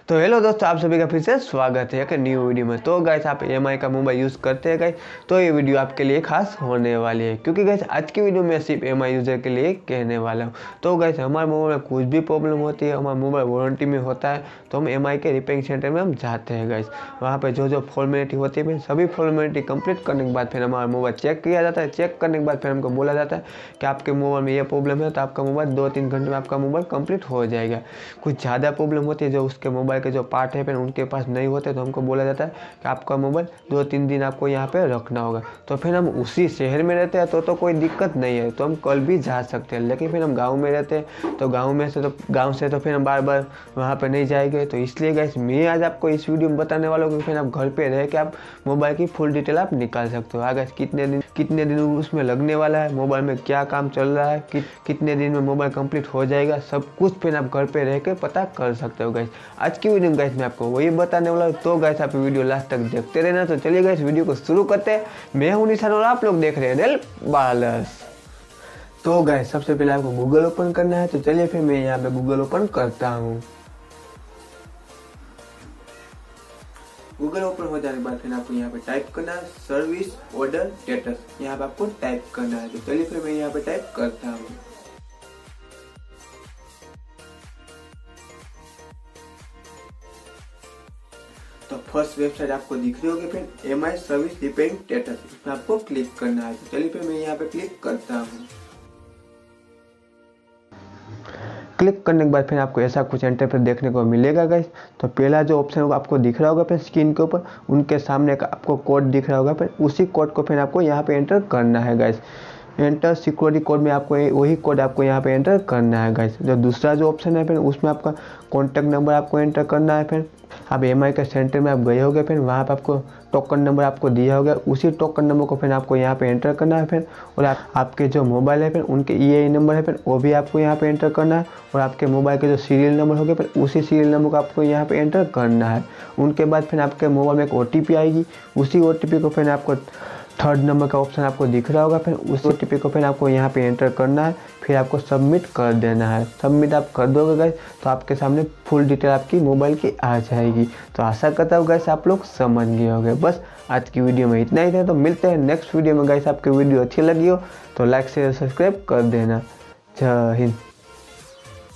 तो हेलो दोस्तों, आप सभी का फिर से स्वागत है एक न्यू वीडियो में। तो गाइस आप EMI का मोबाइल यूज़ करते हैं गाइस, तो ये वीडियो आपके लिए खास होने वाली है, क्योंकि गाइस आज की वीडियो में सिर्फ EMI यूज़र के लिए कहने वाला हूँ। तो गाइस हमारे मोबाइल में कुछ भी प्रॉब्लम होती है, हमारा मोबाइल वारंटी में होता है, तो हम EMI के रिपेयरिंग सेंटर में हम जाते हैं गाइस। वहाँ पर जो फॉर्मेलिटी होती है, फिर सभी फॉर्मेलिटी कंप्लीट करने के बाद फिर हमारा मोबाइल चेक किया जाता है। चेक करने के बाद फिर हमको बोला जाता है कि आपके मोबाइल में ये प्रॉब्लम है, तो आपका मोबाइल 2-3 घंटे में आपका मोबाइल कंप्लीट हो जाएगा। कुछ ज़्यादा प्रॉब्लम होती है, जो उसके मोबाइल के जो पार्ट है उनके पास नहीं होते, तो हमको बोला जाता है कि आपका मोबाइल 2-3 दिन आपको यहाँ पे रखना होगा। तो फिर हम उसी शहर में रहते हैं तो कोई दिक्कत नहीं है, तो हम कल भी जा सकते हैं। लेकिन फिर हम गांव में रहते हैं, तो गांव से तो फिर हम बार बार वहाँ पे नहीं जाएंगे। तो इसलिए गाइस मैं आज आपको इस वीडियो में बताने वाला हूँ कि फिर आप घर पे रह के आप मोबाइल की फुल डिटेल आप निकाल सकते हो। आगे कितने दिन उसमें लगने वाला है, मोबाइल में क्या काम चल रहा है, कितने दिन में मोबाइल कंप्लीट हो जाएगा, सब कुछ फिर आप घर पे रह के पता कर सकते हो गाइस। आज की वीडियो में गाइस मैं आपको वही बताने वाला हूँ, तो गाइस आप वीडियो लास्ट तक देखते रहना। तो चलिए गाइस वीडियो को शुरू करते हैं। मैं हूं निशान और आप लोग देख रहे हैं Nlbalas। तो गाइस सबसे पहले आपको गूगल ओपन करना है, तो चलिए फिर मैं यहाँ पे गूगल ओपन करता हूँ। गूगल ओपन हो जाने के बाद फिर आपको यहाँ पे टाइप करना है सर्विस ऑर्डर स्टेटस, यहाँ पे आपको टाइप करना है। तो चलिए फिर मैं यहाँ पे टाइप करता हूँ। तो फर्स्ट वेबसाइट आपको दिख रही होगी, फिर EMI सर्विस रिपेयरिंग स्टेटस, इसमें आपको क्लिक करना है। तो चलिए फिर मैं यहाँ पे क्लिक करता हूँ। क्लिक करने के बाद फिर आपको ऐसा कुछ इंटरफेस देखने को मिलेगा गाइस। तो पहला जो ऑप्शन होगा आपको दिख रहा होगा फिर स्क्रीन के ऊपर, उनके सामने का आपको कोड दिख रहा होगा, फिर उसी कोड को फिर आपको यहाँ पे एंटर करना है गाइस। एंटर सिक्योरिटी कोड में आपको वही कोड आपको यहाँ पे एंटर करना है गाइस। जो दूसरा जो ऑप्शन है फिर उसमें आपका कॉन्टैक्ट नंबर आपको एंटर करना है। फिर आप EMI के सेंटर में आप गए होगे, फिर वहाँ पे आपको टोकन नंबर आपको दिया होगा, उसी टोकन नंबर को फिर आपको यहाँ पे एंटर करना है। फिर और आपके जो मोबाइल है फिर उनके EI नंबर है, फिर वो भी आपको यहाँ पे एंटर करना है। और आपके मोबाइल के जो सीरियल नंबर होगा फिर उसी सीरियल नंबर को आपको यहाँ पे एंटर करना है। उनके बाद फिर आपके मोबाइल में एक OTP आएगी, उसी OTP को फिर आपको थर्ड नंबर का ऑप्शन आपको दिख रहा होगा, फिर उस OTP को फिर आपको यहाँ पे एंटर करना है। फिर आपको सबमिट कर देना है। सबमिट आप कर दोगे गाइस, तो आपके सामने फुल डिटेल आपकी मोबाइल की आ जाएगी। तो आशा करता हूँ गाइस आप लोग समझ गए होंगे। बस आज की वीडियो में इतना ही था, तो मिलते हैं नेक्स्ट वीडियो में गाइस। आपकी वीडियो अच्छी लगी हो तो लाइक शेयर सब्सक्राइब कर देना। जय हिंद।